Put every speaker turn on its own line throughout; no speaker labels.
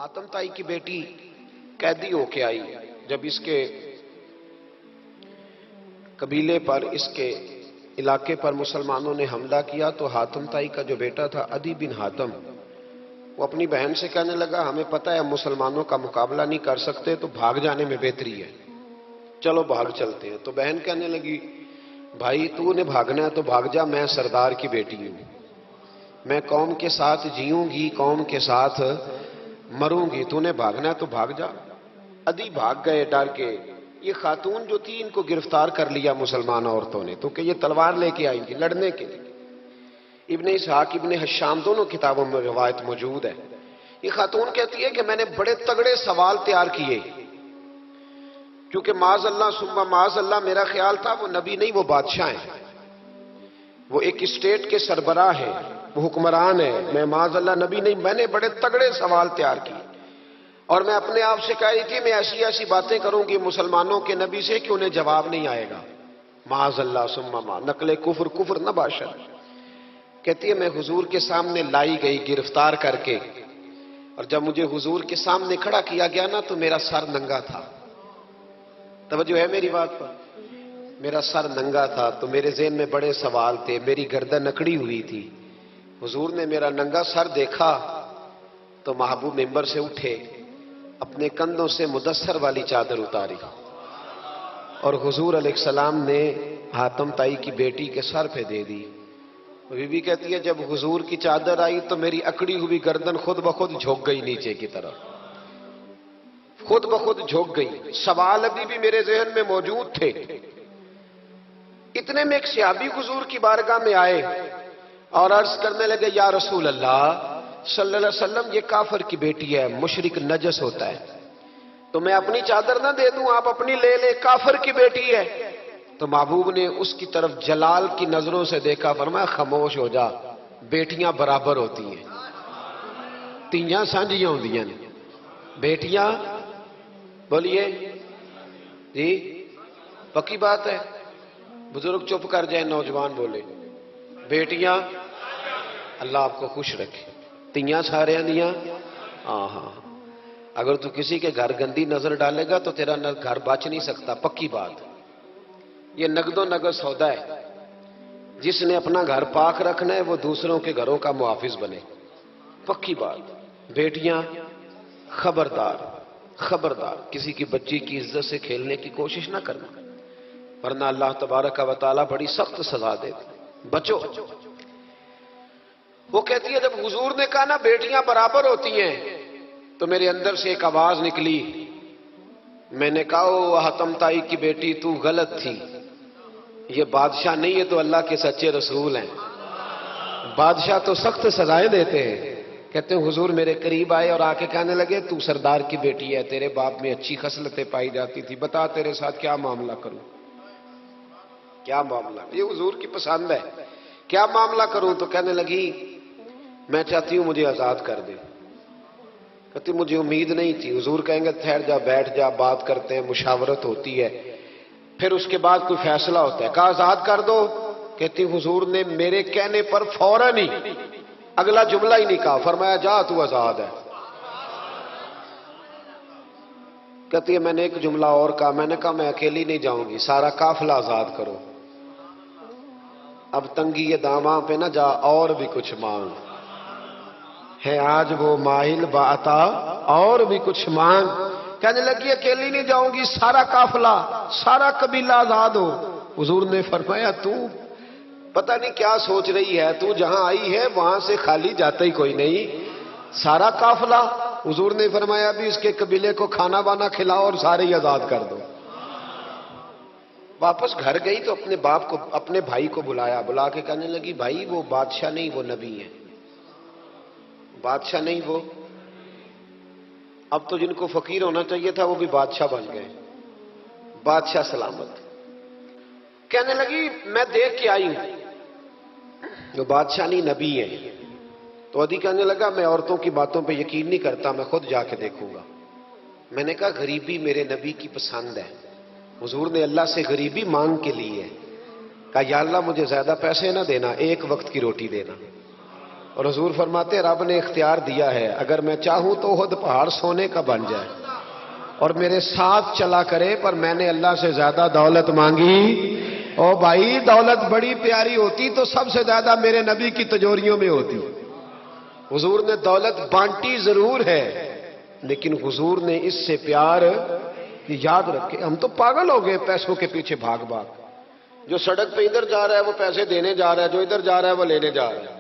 حاتم تائی کی بیٹی قیدی ہو کے آئی، جب اس کے قبیلے پر، اس کے علاقے پر مسلمانوں نے حملہ کیا تو حاتم تائی کا جو بیٹا تھا عدی بن حاتم، وہ اپنی بہن سے کہنے لگا ہمیں پتہ ہے ہم مسلمانوں کا مقابلہ نہیں کر سکتے تو بھاگ جانے میں بہتری ہے، چلو بھاگ چلتے ہیں۔ تو بہن کہنے لگی بھائی تو نے بھاگنا ہے تو بھاگ جا، میں سردار کی بیٹی ہوں، میں قوم کے ساتھ جیوں گی، قوم کے ساتھ مروں گی، تو نے بھاگنا ہے تو بھاگ جا۔ عدی بھاگ گئے ڈر کے۔ یہ خاتون جو تھی ان کو گرفتار کر لیا مسلمان عورتوں نے، تو کہ یہ تلوار لے کے آئی تھی لڑنے کے لیے۔ ابن اسحاق ابن حشام دونوں کتابوں میں روایت موجود ہے۔ یہ خاتون کہتی ہے کہ میں نے بڑے تگڑے سوال تیار کیے، کیونکہ معاذ اللہ ثم معاذ اللہ میرا خیال تھا وہ نبی نہیں، وہ بادشاہ ہیں، وہ ایک اسٹیٹ کے سربراہ ہیں، وہ حکمران ہیں، میں معاذ اللہ نبی نہیں۔ میں نے بڑے تگڑے سوال تیار کیے اور میں اپنے آپ سے کہہ رہی تھی میں ایسی ایسی باتیں کروں گی مسلمانوں کے نبی سے کہ انہیں جواب نہیں آئے گا، معاذ اللہ ثم معاذ، نقل کفر کفر نہ باشد۔ کہتی ہے میں حضور کے سامنے لائی گئی گرفتار کر کے، اور جب مجھے حضور کے سامنے کھڑا کیا گیا نا تو میرا سر ننگا تھا۔ توجہ ہے میری بات پر؟ میرا سر ننگا تھا تو میرے ذہن میں بڑے سوال تھے، میری گردن اکڑی ہوئی تھی۔ حضور نے میرا ننگا سر دیکھا تو محبوب ممبر سے اٹھے، اپنے کندھوں سے مدثر والی چادر اتاری اور حضور علیہ السلام نے حاتم تائی کی بیٹی کے سر پہ دے دی۔ بی بی کہتی ہے جب حضور کی چادر آئی تو میری اکڑی ہوئی گردن خود بخود جھک گئی نیچے کی طرف، خود بخود جھک گئی۔ سوال ابھی بھی میرے ذہن میں موجود تھے۔ اتنے میں ایک صحابی حضور کی بارگاہ میں آئے اور عرض کرنے لگے یا رسول اللہ صلی اللہ علیہ وسلم یہ کافر کی بیٹی ہے، مشرک نجس ہوتا ہے، تو میں اپنی چادر نہ دے دوں، آپ اپنی لے لے، کافر کی بیٹی ہے۔ تو محبوب نے اس کی طرف جلال کی نظروں سے دیکھا، فرمایا خاموش ہو جا، بیٹیاں برابر ہوتی ہیں، تیاں سانجیاں ہوندیاں نے، بیٹیاں بولیے جی پکی بات ہے، بزرگ چپ کر جائیں، نوجوان بولے بیٹیاں، اللہ آپ کو خوش رکھے، تیاں سارے دیاں، ہاں اگر تو کسی کے گھر گندی نظر ڈالے گا تو تیرا گھر بچ نہیں سکتا، پکی بات۔ یہ نقد و نقد سودا ہے، جس نے اپنا گھر پاک رکھنا ہے وہ دوسروں کے گھروں کا محافظ بنے، پکی بات۔ بیٹیاں خبردار خبردار، کسی کی بچی کی عزت سے کھیلنے کی کوشش نہ کرنا، ورنہ اللہ تبارک و تعالیٰ بڑی سخت سزا دیتے، بچو۔ وہ کہتی ہے جب حضور نے کہا نا بیٹیاں برابر ہوتی ہیں تو میرے اندر سے ایک آواز نکلی، میں نے کہا او حاتم تائی کی بیٹی تو غلط تھی، یہ بادشاہ نہیں ہے تو اللہ کے سچے رسول ہیں، بادشاہ تو سخت سزائیں دیتے ہیں۔ کہتے ہیں حضور میرے قریب آئے اور آ کے کہنے لگے تو سردار کی بیٹی ہے، تیرے باپ میں اچھی خصلتیں پائی جاتی تھی، بتا تیرے ساتھ کیا معاملہ کروں، کیا معاملہ، یہ حضور کی پسند ہے، کیا معاملہ کروں؟ تو کہنے لگی میں چاہتی ہوں مجھے آزاد کر دے۔ کہتی مجھے امید نہیں تھی، حضور کہیں گے ٹھہر جا، بیٹھ جا، بات کرتے ہیں، مشاورت ہوتی ہے، پھر اس کے بعد کوئی فیصلہ ہوتا ہے۔ کہا آزاد کر دو۔ کہتی حضور نے میرے کہنے پر فوراً ہی اگلا جملہ ہی نہیں کہا، فرمایا جا تو آزاد ہے۔ کہتی ہے میں نے ایک جملہ اور کہا، میں نے کہا میں اکیلی نہیں جاؤں گی، سارا قافلہ آزاد کرو، اب تنگی یہ داماں پہ نہ جا، اور بھی کچھ مانگ ہے آج وہ ماہل بعطا، اور بھی کچھ مانگ۔ کہنے لگی اکیلی نہیں جاؤں گی، سارا قافلہ سارا قبیلہ آزاد ہو۔ حضور نے فرمایا تو پتہ نہیں کیا سوچ رہی ہے، تو جہاں آئی ہے وہاں سے خالی جاتا ہی کوئی نہیں، سارا قافلہ۔ حضور نے فرمایا بھی اس کے قبیلے کو کھانا بانا کھلاؤ اور سارے ہی آزاد کر دو۔ واپس گھر گئی تو اپنے باپ کو، اپنے بھائی کو بلایا، بلا کے کہنے لگی بھائی وہ بادشاہ نہیں وہ نبی ہے، بادشاہ نہیں وہ، اب تو جن کو فقیر ہونا چاہیے تھا وہ بھی بادشاہ بن گئے، بادشاہ سلامت۔ کہنے لگی میں دیکھ کے آئی ہوں، جو بادشاہ نہیں نبی ہے۔ تو عدی کہنے لگا میں عورتوں کی باتوں پہ یقین نہیں کرتا، میں خود جا کے دیکھوں گا۔ میں نے کہا غریبی میرے نبی کی پسند ہے، حضور نے اللہ سے غریبی مانگ کے لی ہے، کہا یا اللہ مجھے زیادہ پیسے نہ دینا، ایک وقت کی روٹی دینا۔ اور حضور فرماتے رب نے اختیار دیا ہے، اگر میں چاہوں تو احد پہاڑ سونے کا بن جائے اور میرے ساتھ چلا کرے، پر میں نے اللہ سے زیادہ دولت مانگی۔ او بھائی، دولت بڑی پیاری ہوتی تو سب سے زیادہ میرے نبی کی تجوریوں میں ہوتی۔ حضور نے دولت بانٹی ضرور ہے، لیکن حضور نے اس سے پیار کہ یاد رکھے، ہم تو پاگل ہو گئے پیسوں کے پیچھے بھاگ بھاگ۔ جو سڑک پہ ادھر جا رہا ہے وہ پیسے دینے جا رہا ہے، جو ادھر جا رہا ہے وہ لینے جا رہا ہے۔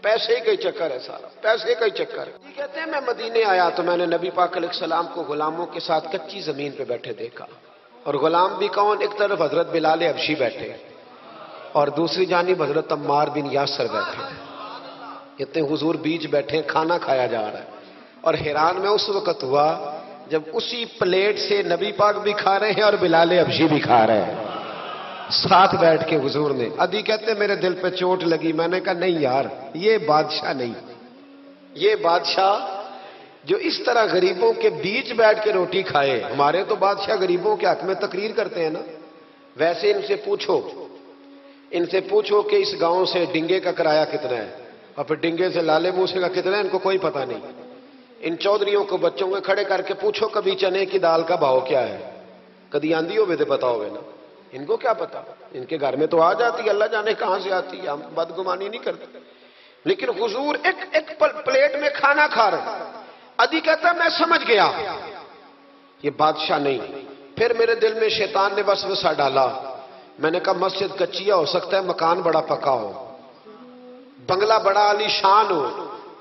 پیسے کا ہی چکر ہے سارا، پیسے کا ہی چکر ہے۔ کہتے ہیں میں مدینے آیا تو میں نے نبی پاک علیہ السلام کو غلاموں کے ساتھ کچی زمین پہ بیٹھے دیکھا، اور غلام بھی کون؟ ایک طرف حضرت بلال حبشی بیٹھے اور دوسری جانب حضرت عمار بن یاسر بیٹھے۔ کہتے ہیں حضور بیچ بیٹھے، کھانا کھایا جا رہا ہے، اور حیران میں اس وقت ہوا جب اسی پلیٹ سے نبی پاک بھی کھا رہے ہیں اور بلال حبشی بھی کھا رہے ہیں ساتھ بیٹھ کے حضور نے۔ ادھی کہتے ہیں میرے دل پہ چوٹ لگی، میں نے کہا نہیں یار، یہ بادشاہ نہیں، یہ بادشاہ جو اس طرح غریبوں کے بیچ بیٹھ کے روٹی کھائے۔ ہمارے تو بادشاہ غریبوں کے حق میں تقریر کرتے ہیں نا۔ ویسے ان سے پوچھو کہ اس گاؤں سے ڈنگے کا کرایہ کتنا ہے، اور پھر ڈنگے سے لالے موسے کا کتنا ہے، ان کو کوئی پتہ نہیں۔ ان چودھریوں کو بچوں کو کھڑے کر کے پوچھو کبھی چنے کی دال کا بھاؤ کیا ہے، کدی آندھی ہو تو پتا ہوگا نا، ان کو کیا پتا؟ ان کے گھر میں تو آ جاتی، اللہ جانے کہاں سے آتی ہے، ہم بدگمانی نہیں کرتے۔ لیکن حضور ایک پلیٹ میں کھانا کھا رہے۔ ادھی کہتا میں سمجھ گیا یہ بادشاہ نہیں۔ پھر میرے دل میں شیطان نے وسوسہ ڈالا، میں نے کہا مسجد کچیا ہو سکتا ہے، مکان بڑا پکا ہو، بنگلہ بڑا عالی شان ہو۔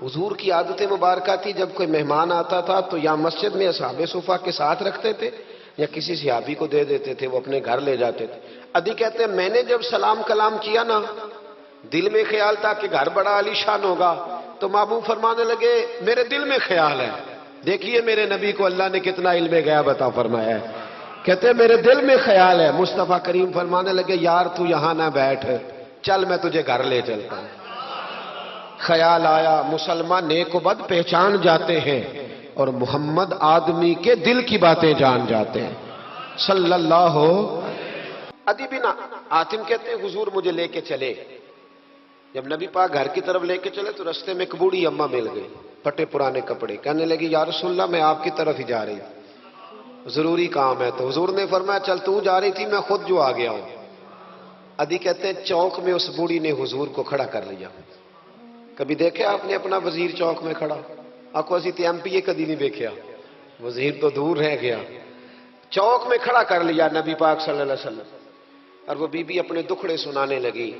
حضور کی عادت مبارکہ تھی جب کوئی مہمان آتا تھا تو یا مسجد میں اصحاب صفہ کے ساتھ رکھتے تھے یا کسی صحابی کو دے دیتے تھے، وہ اپنے گھر لے جاتے تھے۔ ادھی کہتے ہیں میں نے جب سلام کلام کیا نا، دل میں خیال تھا کہ گھر بڑا عالی شان ہوگا، تو محبوب فرمانے لگے میرے دل میں خیال ہے۔ دیکھیے میرے نبی کو اللہ نے کتنا علم غیب عطا فرمایا ہے۔ کہتے ہیں میرے دل میں خیال ہے۔ مصطفیٰ کریم فرمانے لگے یار تو یہاں نہ بیٹھ، چل میں تجھے گھر لے چلتا ہوں۔ خیال آیا، مسلمان نیک و بد پہچان جاتے ہیں اور محمد آدمی کے دل کی باتیں جان جاتے ہیں صلی اللہ۔ ادی بن حاتم کہتے ہیں حضور مجھے لے کے چلے۔ جب نبی پاک گھر کی طرف لے کے چلے تو رستے میں ایک بوڑھی اماں مل گئی، پھٹے پرانے کپڑے، کہنے لگی یا رسول اللہ میں آپ کی طرف ہی جا رہی تھی، ضروری کام ہے۔ تو حضور نے فرمایا چل تو جا رہی تھی، میں خود جو آ گیا ہوں۔ ادی کہتے ہیں چوک میں اس بوڑھی نے حضور کو کھڑا کر لیا۔ کبھی دیکھا آپ نے اپنا وزیر چوک میں کھڑا؟ آپ کو اسی ایم پی کدی نہیں دیکھا، وزیر تو دور رہ گیا۔ چوک میں کھڑا کر لیا نبی پاک صلی اللہ علیہ وسلم، اور وہ بی بی اپنے دکھڑے سنانے لگی۔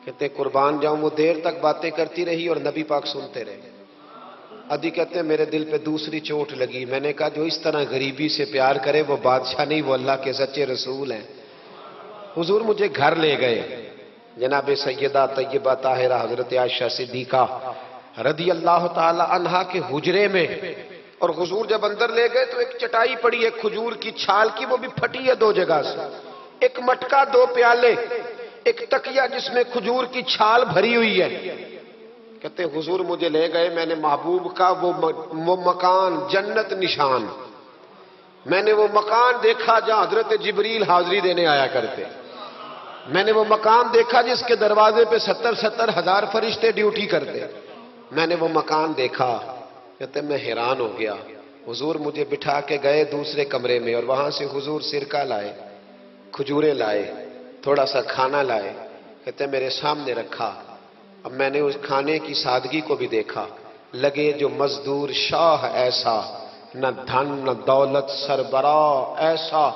کہتے قربان جاؤں وہ دیر تک باتیں کرتی رہی اور نبی پاک سنتے رہے۔ ادھی کہتے ہیں میرے دل پہ دوسری چوٹ لگی، میں نے کہا جو اس طرح غریبی سے پیار کرے وہ بادشاہ نہیں، وہ اللہ کے سچے رسول ہیں۔ حضور مجھے گھر لے گئے، جناب سیدہ طیبہ طاہرہ حضرت عائشہ صدیقہ رضی اللہ تعالی عنہا کے حجرے میں، اور حضور جب اندر لے گئے تو ایک چٹائی پڑی ہے کھجور کی چھال کی، وہ بھی پھٹی ہے دو جگہ سے، ایک مٹکا، دو پیالے، ایک تکیہ جس میں کھجور کی چھال بھری ہوئی ہے۔ کہتے حضور مجھے لے گئے، میں نے محبوب کا وہ مکان جنت نشان، میں نے وہ مکان دیکھا جہاں حضرت جبریل حاضری دینے آیا کرتے، میں نے وہ مکان دیکھا جس کے دروازے پہ 70 ہزار فرشتے ڈیوٹی کرتے، میں نے وہ مکان دیکھا۔ کہتے میں حیران ہو گیا۔ حضور مجھے بٹھا کے گئے دوسرے کمرے میں، اور وہاں سے حضور سرکہ لائے، کھجوریں لائے، تھوڑا سا کھانا لائے، کہتے میرے سامنے رکھا۔ اب میں نے اس کھانے کی سادگی کو بھی دیکھا، لگے جو مزدور شاہ ایسا، نہ دھن نہ دولت سربراہ ایسا،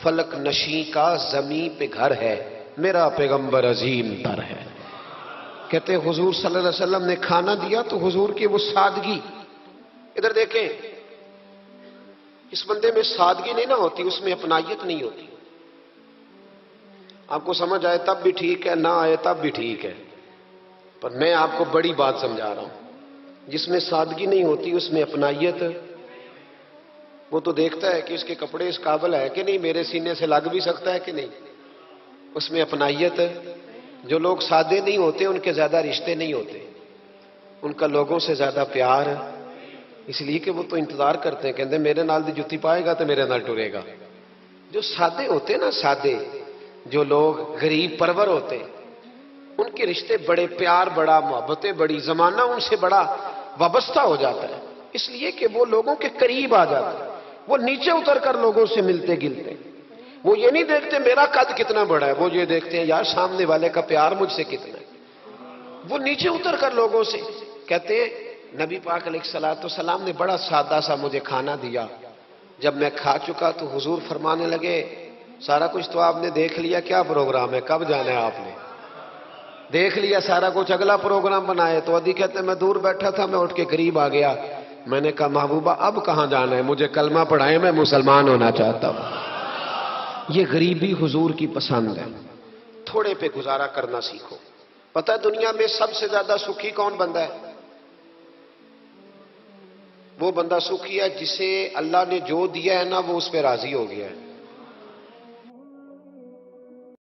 فلک نشیں کا زمین پہ گھر ہے، میرا پیغمبر عظیم تر ہے۔ کہتے حضور صلی اللہ علیہ وسلم نے کھانا دیا تو حضور کی وہ سادگی، ادھر دیکھیں، اس بندے میں سادگی نہیں نہ ہوتی، اس میں اپنائیت نہیں ہوتی۔ آپ کو سمجھ آئے تب بھی ٹھیک ہے، نہ آئے تب بھی ٹھیک ہے، پر میں آپ کو بڑی بات سمجھا رہا ہوں۔ جس میں سادگی نہیں ہوتی اس میں اپنائیت، وہ تو دیکھتا ہے کہ اس کے کپڑے اس قابل ہے کہ نہیں، میرے سینے سے لگ بھی سکتا ہے کہ نہیں، اس میں اپنائیت۔ جو لوگ سادے نہیں ہوتے ان کے زیادہ رشتے نہیں ہوتے، ان کا لوگوں سے زیادہ پیار، اس لیے کہ وہ تو انتظار کرتے ہیں، کہتے ہیں میرے نال دی جتی پائے گا تو میرے نال ٹرے گا۔ جو سادے ہوتے نا، سادے جو لوگ غریب پرور ہوتے، ان کے رشتے بڑے پیار بڑا محبتیں بڑی زمانہ ان سے بڑا وابستہ ہو جاتا ہے، اس لیے کہ وہ لوگوں کے قریب آ جاتا ہے، وہ نیچے اتر کر لوگوں سے ملتے گلتے، وہ یہ نہیں دیکھتے میرا قد کتنا بڑا ہے، وہ یہ دیکھتے ہیں یار سامنے والے کا پیار مجھ سے کتنا ہے۔ وہ نیچے اتر کر لوگوں سے کہتے ہیں نبی پاک علیہ الصلوۃ والسلام نے بڑا سادہ سا مجھے کھانا دیا، جب میں کھا چکا تو حضور فرمانے لگے سارا کچھ تو آپ نے دیکھ لیا، کیا پروگرام ہے، کب جانا ہے آپ نے؟ دیکھ لیا سارا کچھ، اگلا پروگرام بنائے۔ تو ادھی کہتے ہیں میں دور بیٹھا تھا، میں اٹھ کے قریب آ گیا، میں نے کہا محبوبہ اب کہاں جانا ہے، مجھے کلمہ پڑھائیں، میں مسلمان ہونا چاہتا ہوں۔ یہ غریبی حضور کی پسند ہے، تھوڑے پہ گزارا کرنا سیکھو۔ پتہ ہے دنیا میں سب سے زیادہ سکھی کون بندہ ہے؟ وہ بندہ سکھی ہے جسے اللہ نے جو دیا ہے نا وہ اس پہ راضی ہو گیا ہے۔